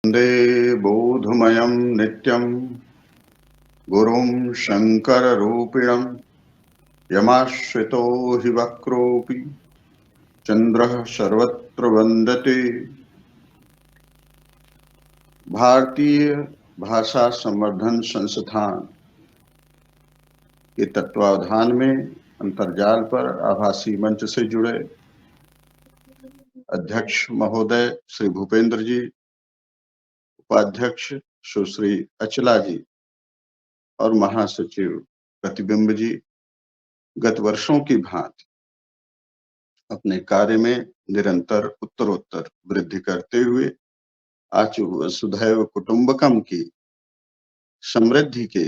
वन्दे बोधमयं नित्यं गुरुं शङ्कररूपिणं यमाश्रितो हि वक्रोऽपि चन्द्रः सर्वत्र वन्दते। भारतीय भाषा संवर्धन संस्थान के तत्वावधान में अंतर्जाल पर आभासी मंच से जुड़े अध्यक्ष महोदय श्री भूपेंद्र जी, उपाध्यक्ष सुश्री अचला जी और महासचिव प्रतिबिंब जी गत वर्षों की भांति अपने कार्य में निरंतर उत्तरोत्तर वृद्धि करते हुए आज वसुधैव कुटुंबकम की समृद्धि के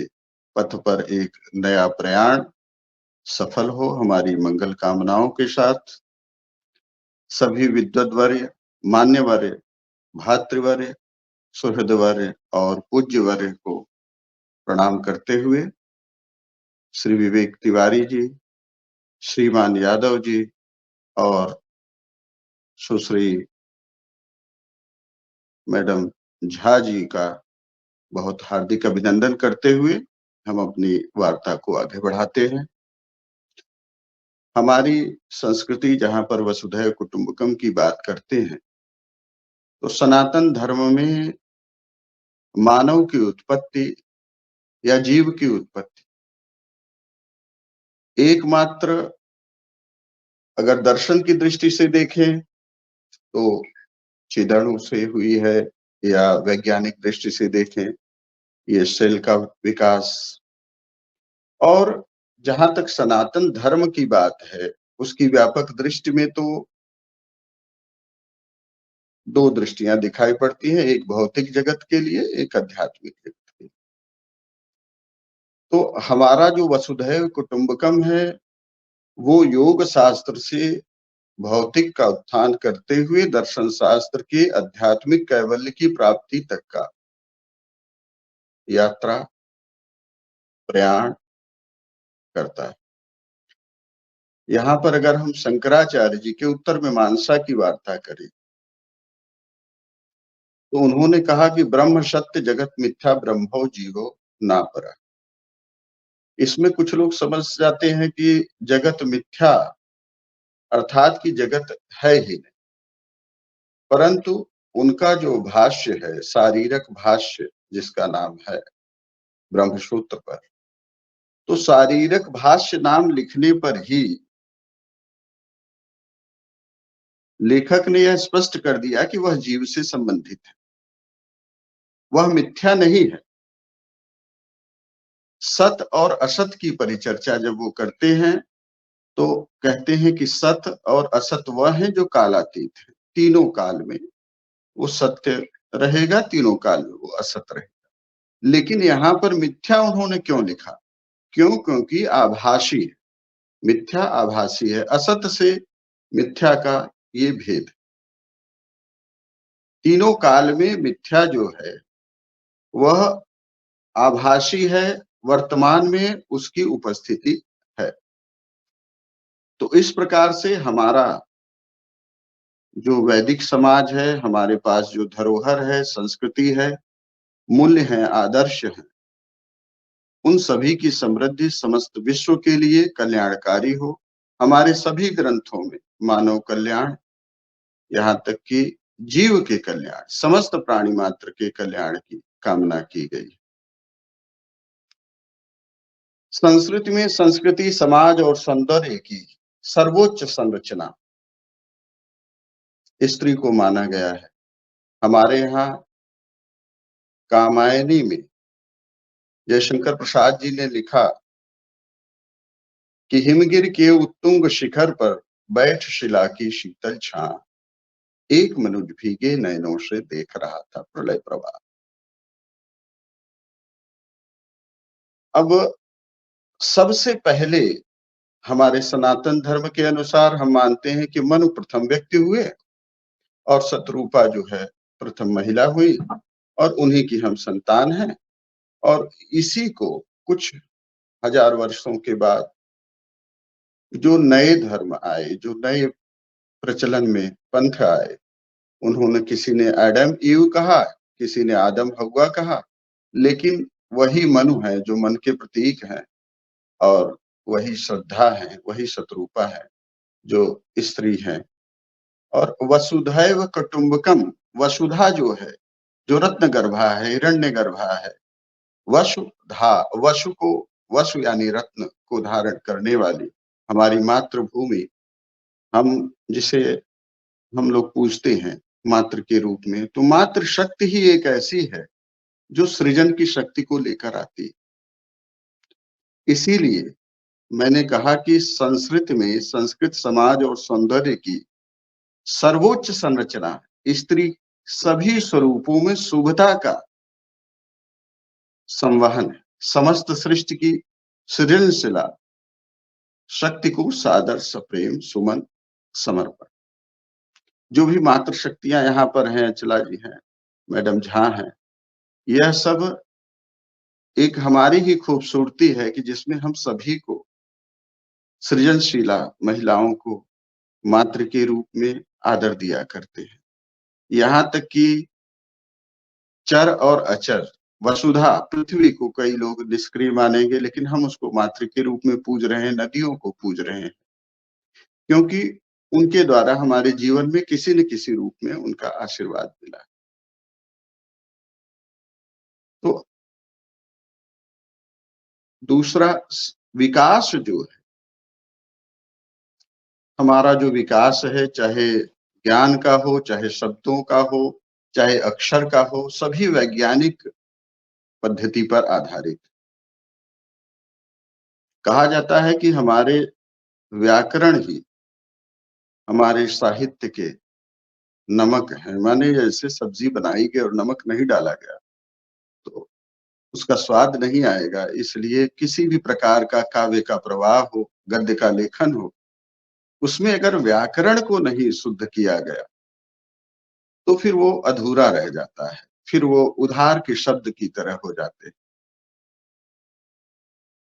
पथ पर एक नया प्रयाण सफल हो, हमारी मंगल कामनाओं के साथ सभी विद्वद्वर्य, मान्यवर्य, भातृवर्य, सुहृदवर्य और पूज्यवर्य को प्रणाम करते हुए श्री विवेक तिवारी जी, श्रीमान यादव जी और सुश्री मैडम झा जी का बहुत हार्दिक अभिनंदन करते हुए हम अपनी वार्ता को आगे बढ़ाते हैं। हमारी संस्कृति जहां पर वसुधैव कुटुंबकम की बात करते हैं तो सनातन धर्म में मानव की उत्पत्ति या जीव की उत्पत्ति एकमात्र अगर दर्शन की दृष्टि से देखें तो चिदणु से हुई है, या वैज्ञानिक दृष्टि से देखें ये सेल का विकास, और जहां तक सनातन धर्म की बात है उसकी व्यापक दृष्टि में तो दो दृष्टियां दिखाई पड़ती हैं, एक भौतिक जगत के लिए, एक आध्यात्मिक जगत के लिए। तो हमारा जो वसुधैव कुटुंबकम है वो योग शास्त्र से भौतिक का उत्थान करते हुए दर्शन शास्त्र के आध्यात्मिक कैवल्य की प्राप्ति तक का यात्रा प्रयाण करता है। यहाँ पर अगर हम शंकराचार्य जी के उत्तर मीमांसा की वार्ता करें तो उन्होंने कहा कि ब्रह्म सत्य जगत मिथ्या ब्रह्मो जीवो ना परा। इसमें कुछ लोग समझ जाते हैं कि जगत मिथ्या अर्थात कि जगत है ही नहीं, परंतु उनका जो भाष्य है, शारीरक भाष्य जिसका नाम है ब्रह्मसूत्र पर, तो शारीरक भाष्य नाम लिखने पर ही लेखक ने यह स्पष्ट कर दिया कि वह जीव से संबंधित है, वह मिथ्या नहीं है। सत और असत की परिचर्चा जब वो करते हैं तो कहते हैं कि सत और असत वह है जो कालातीत है, तीनों काल में वो सत्य रहेगा, तीनों काल में वो असत रहेगा। लेकिन यहाँ पर मिथ्या उन्होंने क्यों लिखा? क्योंकि आभासी है, मिथ्या आभासी है, असत से मिथ्या का ये भेद। तीनों काल में मिथ्या जो है वह आभासी है, वर्तमान में उसकी उपस्थिति है। तो इस प्रकार से हमारा जो वैदिक समाज है, हमारे पास जो धरोहर है, संस्कृति है, मूल्य है, आदर्श है, उन सभी की समृद्धि समस्त विश्व के लिए कल्याणकारी हो। हमारे सभी ग्रंथों में मानव कल्याण, यहाँ तक कि जीव के कल्याण, समस्त प्राणी मात्र के कल्याण की कामना की गई। संस्कृति में संस्कृति, समाज और सौंदर्य की सर्वोच्च संरचना स्त्री को माना गया है। हमारे यहाँ कामायनी में जयशंकर प्रसाद जी ने लिखा कि हिमगिर के उत्तुंग शिखर पर बैठ शिला की शीतल छां, एक मनुज भीगे नयनों से देख रहा था प्रलय प्रवाह। अब सबसे पहले हमारे सनातन धर्म के अनुसार हम मानते हैं कि मनु प्रथम व्यक्ति हुए और शतरूपा जो है प्रथम महिला हुई और उन्हीं की हम संतान हैं। और इसी को कुछ हजार वर्षों के बाद जो नए धर्म आए, जो नए प्रचलन में पंथ आए, उन्होंने, किसी ने एडम ईव कहा, किसी ने आदम हव्वा कहा, लेकिन वही मनु है जो मन के प्रतीक हैं और वही श्रद्धा है, वही शतरूपा है जो स्त्री है। और वसुधैव कुटुम्बकम, वसुधा जो है, जो रत्न गर्भा है, हिरण्य गर्भा है, वसुधा, वसु को, वसु यानी रत्न को धारण करने वाली हमारी मातृभूमि, हम जिसे हम लोग पूजते हैं मातृ के रूप में, तो मातृ शक्ति ही एक ऐसी है जो सृजन की शक्ति को लेकर आती है। इसीलिए मैंने कहा कि संस्कृत में, संस्कृत समाज और सौंदर्य की सर्वोच्च संरचना स्त्री सभी स्वरूपों में शुभता का संवहन है। समस्त सृष्टि की सृजनशिला शक्ति को सादर सप्रेम सुमन समर्पण। जो भी मातृ शक्तियां यहाँ पर हैं, अचला जी हैं, मैडम झा हैं, यह सब एक हमारी ही खूबसूरती है कि जिसमें हम सभी को, सृजनशीला महिलाओं को मातृ के रूप में आदर दिया करते हैं। यहाँ तक कि चर और अचर वसुधा पृथ्वी को कई लोग निष्क्रिय मानेंगे, लेकिन हम उसको मातृ के रूप में पूज रहे हैं, नदियों को पूज रहे हैं, क्योंकि उनके द्वारा हमारे जीवन में किसी न किसी रूप में उनका आशीर्वाद मिला। तो दूसरा विकास जो है, हमारा जो विकास है, चाहे ज्ञान का हो, चाहे शब्दों का हो, चाहे अक्षर का हो, सभी वैज्ञानिक पद्धति पर आधारित। कहा जाता है कि हमारे व्याकरण ही हमारे साहित्य के नमक है, माने जैसे सब्जी बनाई गई और नमक नहीं डाला गया तो उसका स्वाद नहीं आएगा। इसलिए किसी भी प्रकार का काव्य का प्रवाह हो, गद्य का लेखन हो, उसमें अगर व्याकरण को नहीं शुद्ध किया गया तो फिर वो अधूरा रह जाता है, फिर वो उधार के शब्द की तरह हो जाते हैं।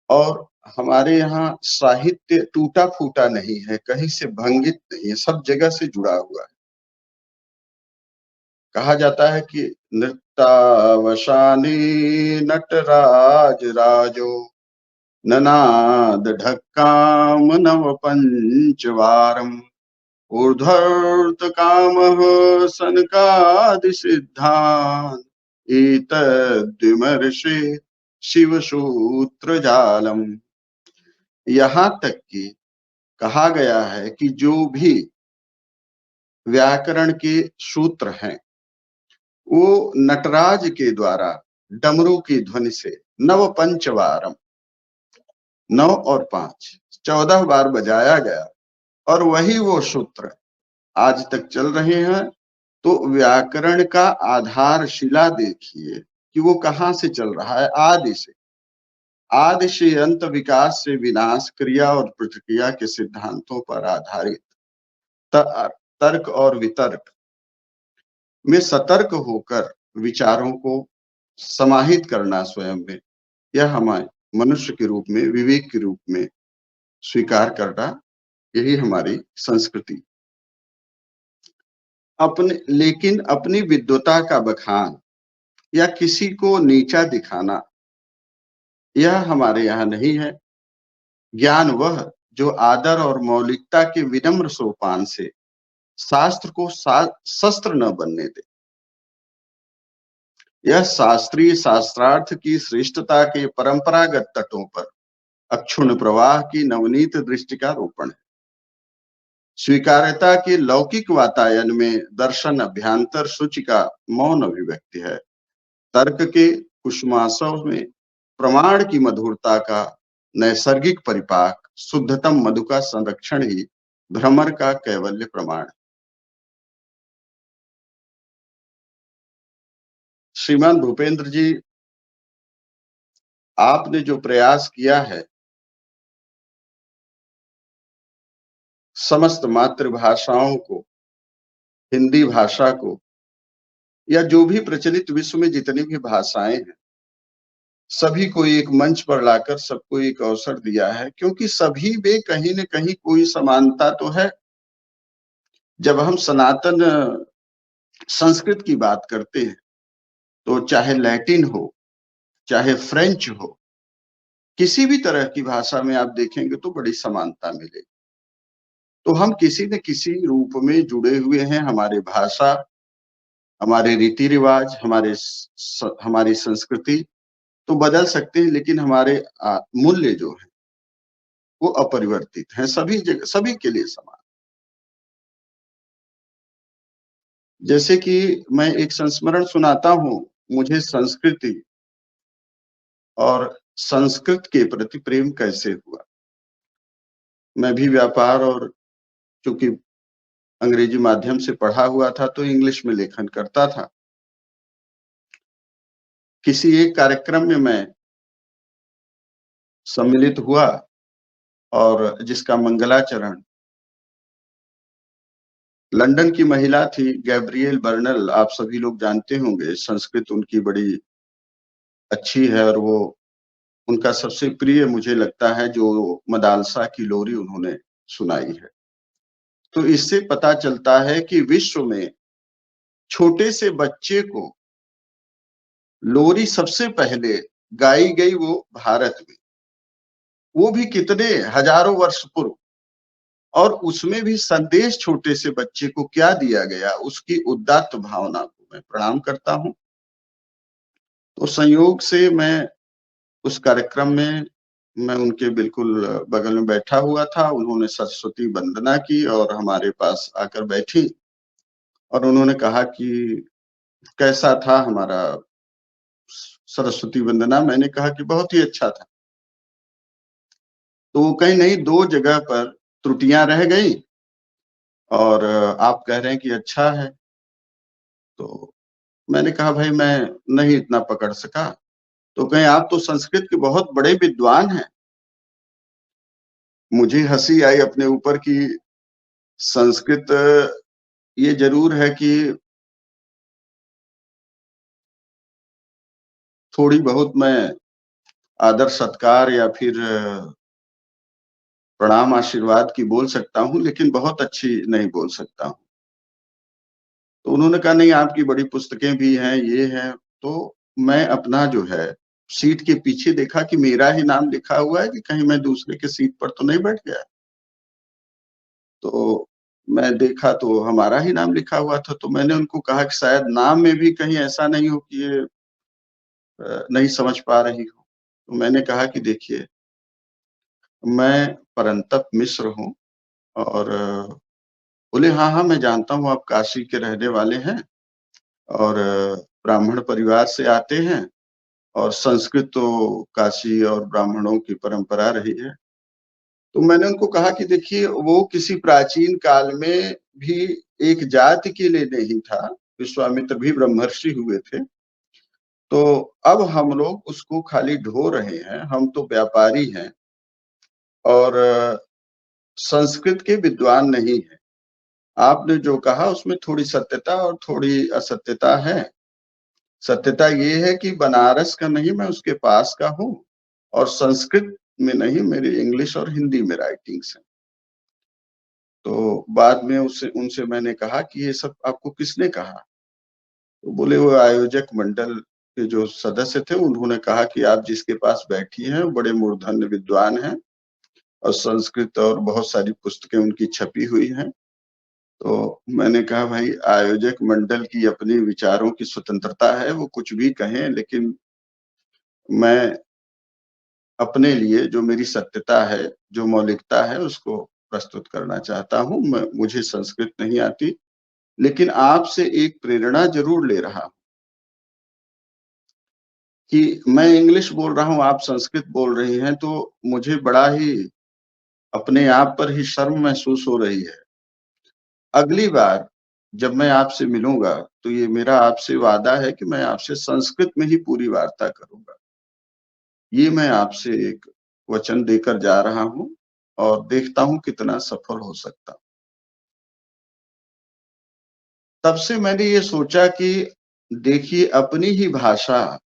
और हमारे यहाँ साहित्य टूटा फूटा नहीं है, कहीं से भंगित नहीं है, सब जगह से जुड़ा हुआ है। कहा जाता है कि नृत्तावसाने नटराज राजो ननाद ढक्काम नव पंचवारम ऊर्ध्वर्त कामः सनकादि सिद्धान् एतद्विमर्शे शिव सूत्र जालम। यहाँ तक कि कहा गया है कि जो भी व्याकरण के सूत्र हैं वो नटराज के द्वारा डमरू की ध्वनि से नव पंचवारम, 9 और 5 14 बार बजाया गया और वही वो सूत्र आज तक चल रहे हैं। तो व्याकरण का आधारशिला देखिए कि वो कहाँ से चल रहा है, आदि से। आदि से अंत, विकास से विनाश, क्रिया और प्रतिक्रिया के सिद्धांतों पर आधारित तर्क और वितर्क में सतर्क होकर विचारों को समाहित करना स्वयं में, यह हमारे मनुष्य के रूप में, विवेक के रूप में स्वीकार करना, यही हमारी संस्कृति। लेकिन अपनी विद्वता का बखान या किसी को नीचा दिखाना, यह हमारे यहाँ नहीं है। ज्ञान वह जो आदर और मौलिकता के विनम्र सोपान से शास्त्र को शस्त्र न बनने दे। यह शास्त्रीय शास्त्रार्थ की श्रेष्ठता के परंपरागत तटों पर अक्षुण्ण प्रवाह की नवनीत दृष्टि का रोपण है। स्वीकार्यता के लौकिक वातायन में दर्शन अभ्यांतर सूचि का मौन अभिव्यक्ति है। तर्क के कुसुमासव में प्रमाण की मधुरता का नैसर्गिक परिपाक, शुद्धतम मधु का संरक्षण ही भ्रमर का कैवल्य प्रमाण। श्रीमान भूपेंद्र जी, आपने जो प्रयास किया है समस्त मातृभाषाओं को, हिंदी भाषा को, या जो भी प्रचलित विश्व में जितनी भी भाषाएं हैं, सभी को एक मंच पर लाकर सबको एक अवसर दिया है, क्योंकि सभी में कहीं न कहीं कोई समानता तो है। जब हम सनातन संस्कृत की बात करते हैं तो चाहे लैटिन हो, चाहे फ्रेंच हो, किसी भी तरह की भाषा में आप देखेंगे तो बड़ी समानता मिलेगी। तो हम किसी न किसी रूप में जुड़े हुए हैं, हमारी भाषा, हमारे रीति-रिवाज, हमारी संस्कृति तो बदल सकते हैं, लेकिन हमारे मूल्य जो हैं, वो अपरिवर्तित हैं, सभी जगह सभी के लिए समान। जैसे कि मैं एक संस्मरण सुनाता हूँ, मुझे संस्कृति और संस्कृत के प्रति प्रेम कैसे हुआ। मैं भी व्यापार और चूँकि अंग्रेजी माध्यम से पढ़ा हुआ था, तो इंग्लिश में लेखन करता था। किसी एक कार्यक्रम में मैं सम्मिलित हुआ और जिसका मंगलाचरण लंदन की महिला थी गैब्रिएल बर्नल, आप सभी लोग जानते होंगे, संस्कृत उनकी बड़ी अच्छी है और वो उनका सबसे प्रिय मुझे लगता है जो मदालसा की लोरी उन्होंने सुनाई है। तो इससे पता चलता है कि विश्व में छोटे से बच्चे को लोरी सबसे पहले गाई गई वो भारत में, वो भी कितने हजारों वर्ष पूर्व, और उसमें भी संदेश छोटे से बच्चे को क्या दिया गया, उसकी उदात्त भावना को मैं प्रणाम करता हूँ। तो संयोग से मैं उस कार्यक्रम में मैं उनके बिल्कुल बगल में बैठा हुआ था, उन्होंने सरस्वती वंदना की और हमारे पास आकर बैठी और उन्होंने कहा कि कैसा था हमारा सरस्वती वंदना? मैंने कहा कि बहुत ही अच्छा था। तो वो कहीं नहीं 2 जगह पर त्रुटियाँ रह गई और आप कह रहे हैं कि अच्छा है। तो मैंने कहा भाई मैं नहीं इतना पकड़ सका। तो कहें आप तो संस्कृत के बहुत बड़े विद्वान हैं। मुझे हँसी आई अपने ऊपर कि संस्कृत ये ज़रूर है कि थोड़ी बहुत मैं आदर सत्कार या फिर प्रणाम आशीर्वाद की बोल सकता हूँ, लेकिन बहुत अच्छी नहीं बोल सकता हूँ। तो उन्होंने कहा नहीं आपकी बड़ी पुस्तकें भी हैं, ये हैं। तो मैं अपना जो है सीट के पीछे देखा कि मेरा ही नाम लिखा हुआ है कि कहीं मैं दूसरे के सीट पर तो नहीं बैठ गया। तो मैं देखा तो हमारा ही नाम लिखा हुआ था, तो मैंने उनको कहा कि शायद नाम में भी कहीं ऐसा नहीं हो कि ये नहीं समझ पा रही हो। तो मैंने कहा कि देखिए, मैं परंतप मिश्र हूँ और बोले, "हाँ, हाँ, मैं जानता हूँ आप काशी के रहने वाले हैं और ब्राह्मण परिवार से आते हैं और संस्कृत तो काशी और ब्राह्मणों की परंपरा रही है।" तो मैंने उनको कहा कि देखिए, वो किसी प्राचीन काल में भी एक जाति के लिए नहीं था, विश्वामित्र भी ब्रह्मर्षि हुए थे। तो अब हम लोग उसको खाली ढो रहे हैं, हम तो व्यापारी हैं और संस्कृत के विद्वान नहीं हैं। आपने जो कहा उसमें थोड़ी सत्यता और थोड़ी असत्यता है। सत्यता ये है कि बनारस का नहीं मैं उसके पास का हूँ और संस्कृत में नहीं मेरी इंग्लिश और हिंदी में राइटिंग्स हैं। तो बाद में उससे उनसे मैंने कहा कि ये सब आपको किसने कहा? तो बोले वो आयोजक मंडल के जो सदस्य थे उन्होंने कहा कि आप जिसके पास बैठी हैं वो बड़े मूर्धन्य विद्वान हैं और संस्कृत और बहुत सारी पुस्तकें उनकी छपी हुई हैं। तो मैंने कहा भाई आयोजक मंडल की अपने विचारों की स्वतंत्रता है, वो कुछ भी कहें लेकिन मैं अपने लिए जो मेरी सत्यता है, जो मौलिकता है उसको प्रस्तुत करना चाहता हूँ। मुझे संस्कृत नहीं आती, लेकिन आपसे एक प्रेरणा ज़रूर ले रहा हूँ कि मैं इंग्लिश बोल रहा हूँ, आप संस्कृत बोल रही हैं, तो मुझे बड़ा ही अपने आप पर ही शर्म महसूस हो रही है। अगली बार जब मैं आपसे मिलूँगा, तो ये मेरा आपसे वादा है कि मैं आपसे संस्कृत में ही पूरी वार्ता करूँगा। ये मैं आपसे एक वचन देकर जा रहा हूँ और देखता हूँ कितना सफल हो सकता हूँ। तब से मैंने ये सोचा कि देखिए अपनी ही भाषा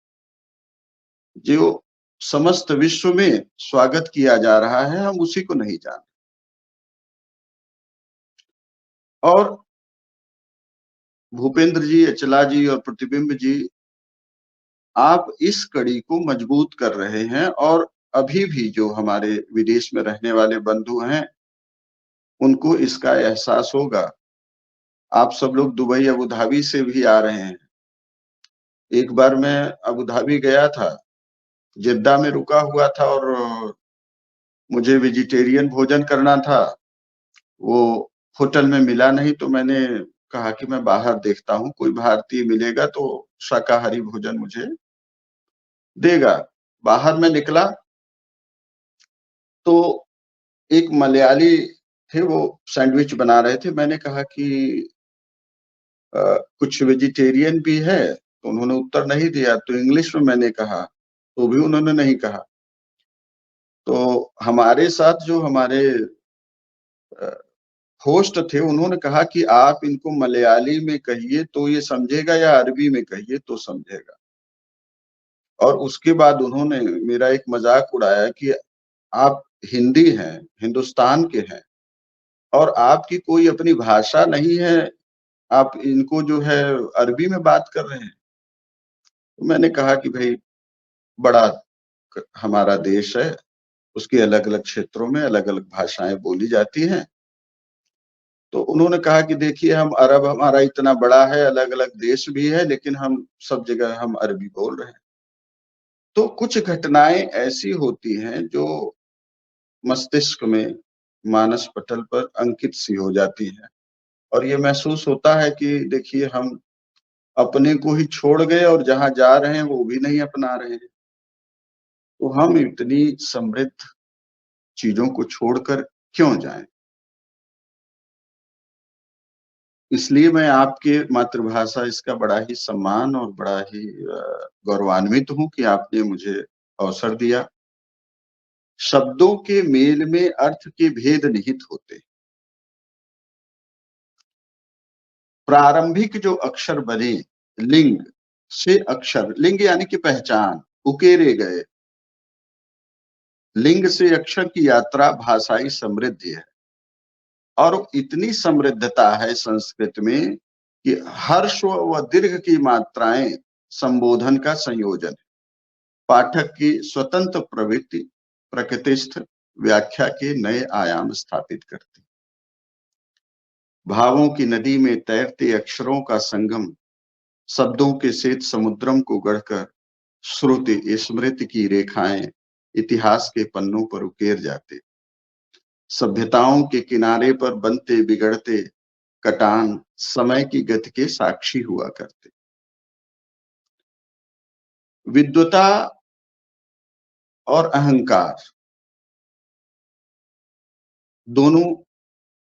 जो समस्त विश्व में स्वागत किया जा रहा है, हम उसी को नहीं जानते। और भूपेंद्र जी, अचला जी और प्रतिबिंब जी आप इस कड़ी को मजबूत कर रहे हैं और अभी भी जो हमारे विदेश में रहने वाले बंधु हैं, उनको इसका एहसास होगा। आप सब लोग दुबई, अबू धाबी से भी आ रहे हैं। एक बार मैं अबू धाबी गया था, जेद्दा में रुका हुआ था और मुझे वेजिटेरियन भोजन करना था। वो होटल में मिला नहीं तो मैंने कहा कि मैं बाहर देखता हूँ, कोई भारतीय मिलेगा तो शाकाहारी भोजन मुझे देगा। बाहर मैं निकला तो एक मलयाली थे, वो सैंडविच बना रहे थे। मैंने कहा कि कुछ वेजिटेरियन भी है, तो उन्होंने उत्तर नहीं दिया। तो इंग्लिश में मैंने कहा, तो भी उन्होंने नहीं कहा। तो हमारे साथ जो हमारे होस्ट थे, उन्होंने कहा कि आप इनको मलयाली में कहिए तो ये समझेगा या अरबी में कहिए तो समझेगा। और उसके बाद उन्होंने मेरा एक मजाक उड़ाया कि आप हिंदी हैं, हिंदुस्तान के हैं और आपकी कोई अपनी भाषा नहीं है, आप इनको जो है अरबी में बात कर रहे हैं। तो मैंने कहा कि भाई, बड़ा हमारा देश है, उसके अलग-अलग क्षेत्रों में अलग-अलग भाषाएं बोली जाती हैं। तो उन्होंने कहा कि देखिए, हम अरब, हमारा इतना बड़ा है, अलग-अलग देश भी है, लेकिन हम सब जगह हम अरबी बोल रहे हैं। तो कुछ घटनाएं ऐसी होती हैं जो मस्तिष्क में, मानस पटल पर अंकित सी हो जाती है और ये महसूस होता है कि देखिए, हम अपने को ही छोड़ गए और जहाँ जा रहे हैं वो भी नहीं अपना रहे हैं। तो हम इतनी समृद्ध चीजों को छोड़कर क्यों जाएं? इसलिए मैं आपके मातृभाषा इसका बड़ा ही सम्मान और बड़ा ही गौरवान्वित हूँ कि आपने मुझे अवसर दिया। शब्दों के मेल में अर्थ के भेद निहित होते। प्रारंभिक जो अक्षर बने, लिंग से अक्षर, लिंग यानी कि पहचान, उकेरे गए। लिंग से अक्षर की यात्रा भाषाई समृद्धि है और इतनी समृद्धता है संस्कृत में कि हर्ष व दीर्घ की मात्राएं संबोधन का संयोजन है। पाठक की स्वतंत्र प्रवृत्ति प्रकृतिस्थ व्याख्या के नए आयाम स्थापित करती। भावों की नदी में तैरते अक्षरों का संगम शब्दों के श्वेत समुद्रम को गढ़कर श्रुति स्मृति की रेखाएं इतिहास के पन्नों पर उकेर जाते। सभ्यताओं के किनारे पर बनते बिगड़ते कटान समय की गति के साक्षी हुआ करते। विद्वता और अहंकार दोनों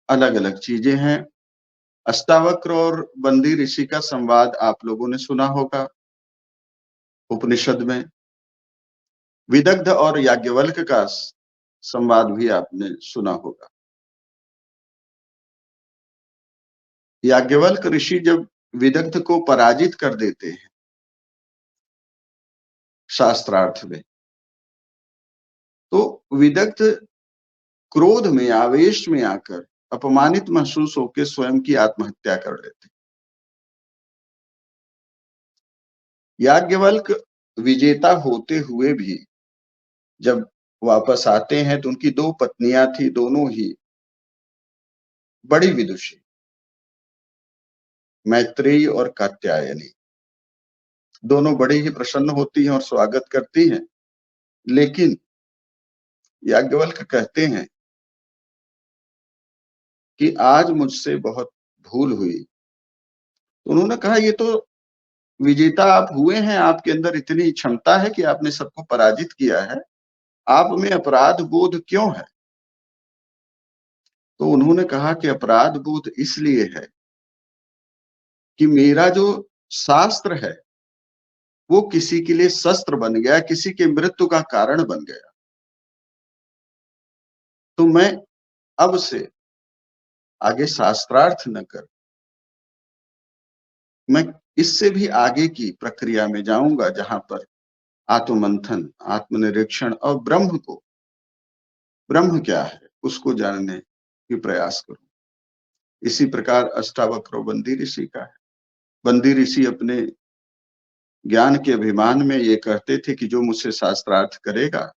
अलग अलग चीजें हैं। अष्टावक्र और बंदी ऋषि का संवाद आप लोगों ने सुना होगा उपनिषद में। विदग्ध और याज्ञवल्क्य का संवाद भी आपने सुना होगा। याज्ञवल्क्य ऋषि जब विदग्ध को पराजित कर देते हैं शास्त्रार्थ में, तो विदग्ध क्रोध में, आवेश में आकर अपमानित महसूस होकर स्वयं की आत्महत्या कर लेते। याज्ञवल्क्य विजेता होते हुए भी जब वापस आते हैं तो उनकी दो पत्नियां थी, दोनों ही बड़ी विदुषी, मैत्रेयी और कात्यायनी। दोनों बड़ी ही प्रसन्न होती हैं और स्वागत करती हैं। लेकिन याज्ञवल्क्य कहते हैं कि आज मुझसे बहुत भूल हुई। उन्होंने कहा, ये तो विजेता आप हुए हैं, आपके अंदर इतनी क्षमता है कि आपने सबको पराजित किया है, आप में अपराध बोध क्यों है? तो उन्होंने कहा कि अपराध बोध इसलिए है कि मेरा जो शास्त्र है वो किसी के लिए शस्त्र बन गया, किसी के मृत्यु का कारण बन गया। तो मैं अब से आगे शास्त्रार्थ न कर, मैं इससे भी आगे की प्रक्रिया में जाऊंगा जहां पर आत्ममंथन, आत्मनिरीक्षण और ब्रह्म क्या है उसको जानने की प्रयास करूं। इसी प्रकार अष्टावक्र बंदी ऋषि का है। बंदी ऋषि अपने ज्ञान के अभिमान में ये कहते थे कि जो मुझसे शास्त्रार्थ करेगा,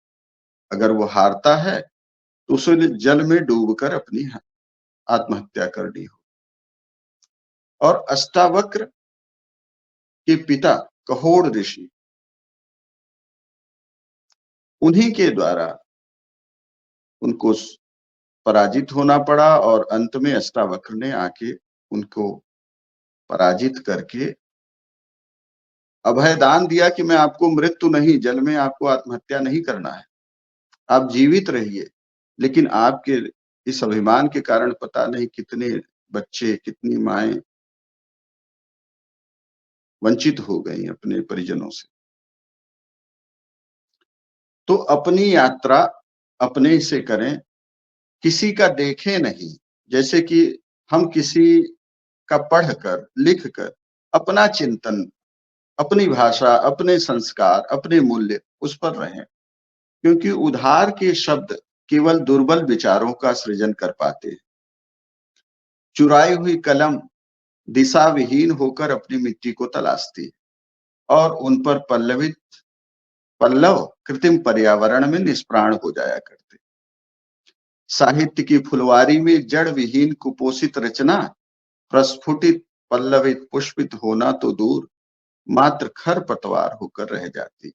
अगर वो हारता है तो उसे जल में डूबकर अपनी आत्महत्या करनी हो। और अष्टावक्र के पिता कहोड़ ऋषि, उन्हीं के द्वारा उनको पराजित होना पड़ा और अंत में अष्टावक्र ने आके उनको पराजित करके अभयदान दिया कि मैं आपको मृत्यु नहीं, जल में आपको आत्महत्या नहीं करना है, आप जीवित रहिए। लेकिन आपके इस अभिमान के कारण पता नहीं कितने बच्चे, कितनी माएं वंचित हो गई अपने परिजनों से। तो अपनी यात्रा अपने से करें, किसी का देखें नहीं। जैसे कि हम किसी का पढ़कर, लिखकर अपना चिंतन, अपनी भाषा, अपने संस्कार, अपने मूल्य उस पर रहें, क्योंकि उधार के शब्द केवल दुर्बल विचारों का सृजन कर पाते हैं। चुराई हुई कलम दिशा विहीन होकर अपनी मिट्टी को तलाशती है और उन पर पल्लव कृत्रिम पर्यावरण में निष्प्राण हो जाया करते। साहित्य की फुलवारी में जड़ विहीन कुपोषित रचना प्रस्फुटित, पल्लवित, पुष्पित होना तो दूर, मात्र खर पतवार होकर रह जाती।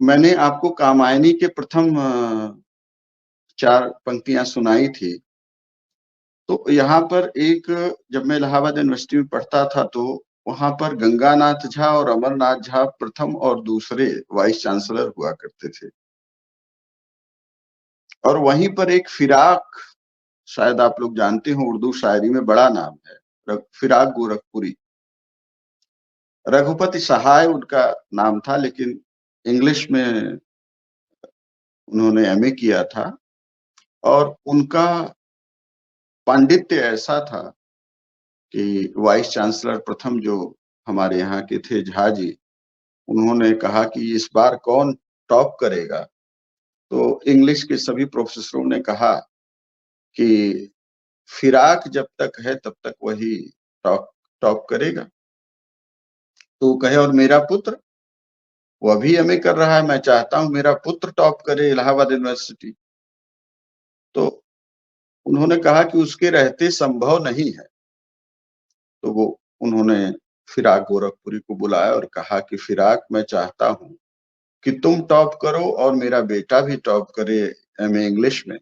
मैंने आपको कामायनी के प्रथम 4 पंक्तियां सुनाई थी। तो यहाँ पर एक, जब मैं इलाहाबाद यूनिवर्सिटी में पढ़ता था तो वहां पर गंगानाथ झा और अमरनाथ झा प्रथम और दूसरे वाइस चांसलर हुआ करते थे। और वहीं पर एक फिराक, शायद आप लोग जानते हो, उर्दू शायरी में बड़ा नाम है, फिराक गोरखपुरी। रघुपति सहाय उनका नाम था, लेकिन इंग्लिश में उन्होंने एमए किया था। और उनका पांडित्य ऐसा था कि वाइस चांसलर प्रथम जो हमारे यहाँ के थे झा जी, उन्होंने कहा कि इस बार कौन टॉप करेगा। तो इंग्लिश के सभी प्रोफेसरों ने कहा कि फिराक जब तक है तब तक वही टॉप टॉप करेगा। तो कहे और मेरा पुत्र, वो अभी एमए कर रहा है, मैं चाहता हूं मेरा पुत्र टॉप करे इलाहाबाद यूनिवर्सिटी। तो उन्होंने कहा कि उसके रहते संभव नहीं है। तो वो उन्होंने फिराक गोरखपुरी को बुलाया और कहा कि फिराक, मैं चाहता हूं कि तुम टॉप करो और मेरा बेटा भी टॉप करे एमए इंग्लिश में,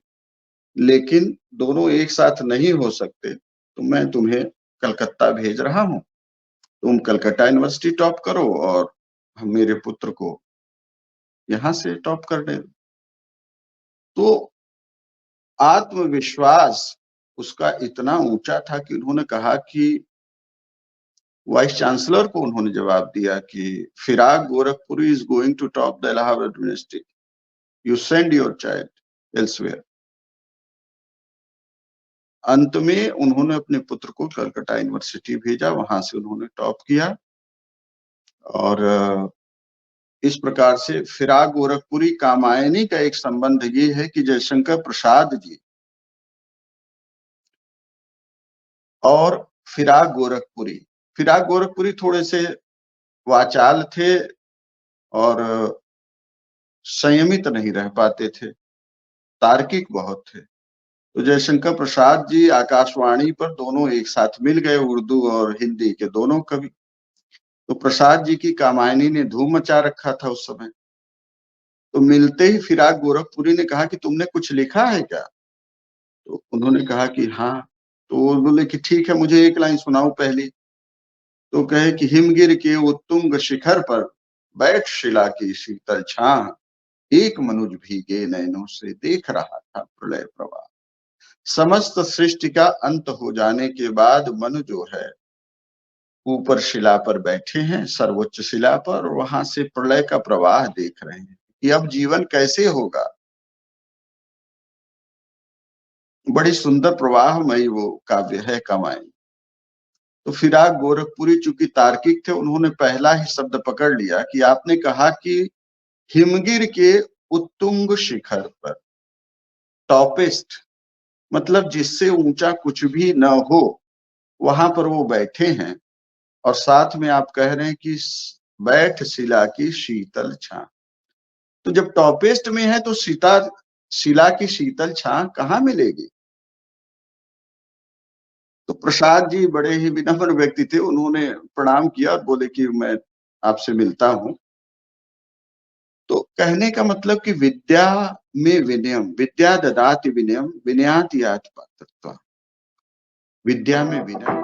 लेकिन दोनों एक साथ नहीं हो सकते। तो मैं तुम्हें कलकत्ता भेज रहा हूं, तुम कलकत्ता यूनिवर्सिटी टॉप करो और हम मेरे पुत्र को यहां से टॉप कर दे। तो आत्मविश्वास उसका इतना ऊंचा था कि उन्होंने कहा कि वाइस चांसलर को उन्होंने जवाब दिया कि Firaq Gorakhpuri is going to top the Allahabad university, you send your child elsewhere. अंत में उन्होंने अपने पुत्र को कलकत्ता यूनिवर्सिटी भेजा, वहां से उन्होंने टॉप किया। और इस प्रकार से फिराक गोरखपुरी कामायनी का एक संबंध ये है कि जयशंकर प्रसाद जी और फिराक गोरखपुरी थोड़े से वाचाल थे और संयमित नहीं रह पाते थे, तार्किक बहुत थे। तो जयशंकर प्रसाद जी आकाशवाणी पर दोनों एक साथ मिल गए, उर्दू और हिंदी के दोनों कवि। तो प्रसाद जी की कामायनी ने धूम मचा रखा था उस समय। तो मिलते ही फिराक गोरखपुरी ने कहा कि तुमने कुछ लिखा है क्या? तो उन्होंने कहा कि हाँ। तो वो बोले कि ठीक है, मुझे एक लाइन सुनाओ पहली। तो कहे कि हिमगिर के उत्तुंग शिखर पर बैठ शिला की शीतल छां, एक मनुज भीगे नैनों से देख रहा था प्रलय प्रवाह। समस्त सृष्टि का अंत हो जाने के बाद मनु जो है ऊपर शिला पर बैठे हैं, सर्वोच्च शिला पर, वहां से प्रलय का प्रवाह देख रहे हैं कि अब जीवन कैसे होगा। बड़ी सुंदर प्रवाहमयी वो काव्य है कामायनी। तो फिराक गोरखपुरी चूंकि तार्किक थे, उन्होंने पहला ही शब्द पकड़ लिया कि आपने कहा कि हिमगिर के उत्तुंग शिखर पर, टॉपेस्ट मतलब जिससे ऊंचा कुछ भी न हो, वहां पर वो बैठे हैं और साथ में आप कह रहे हैं कि बैठ शिला की शीतल छां। तो जब टॉपेस्ट में है तो शिला की शीतल छां कहाँ मिलेगी? तो प्रसाद जी बड़े ही विनम्र व्यक्ति थे, उन्होंने प्रणाम किया और बोले कि मैं आपसे मिलता हूँ। तो कहने का मतलब कि विद्या में विनयम, विद्या ददाति विनयम, विनयात याति पात्रत्वम्। विद्या में विनय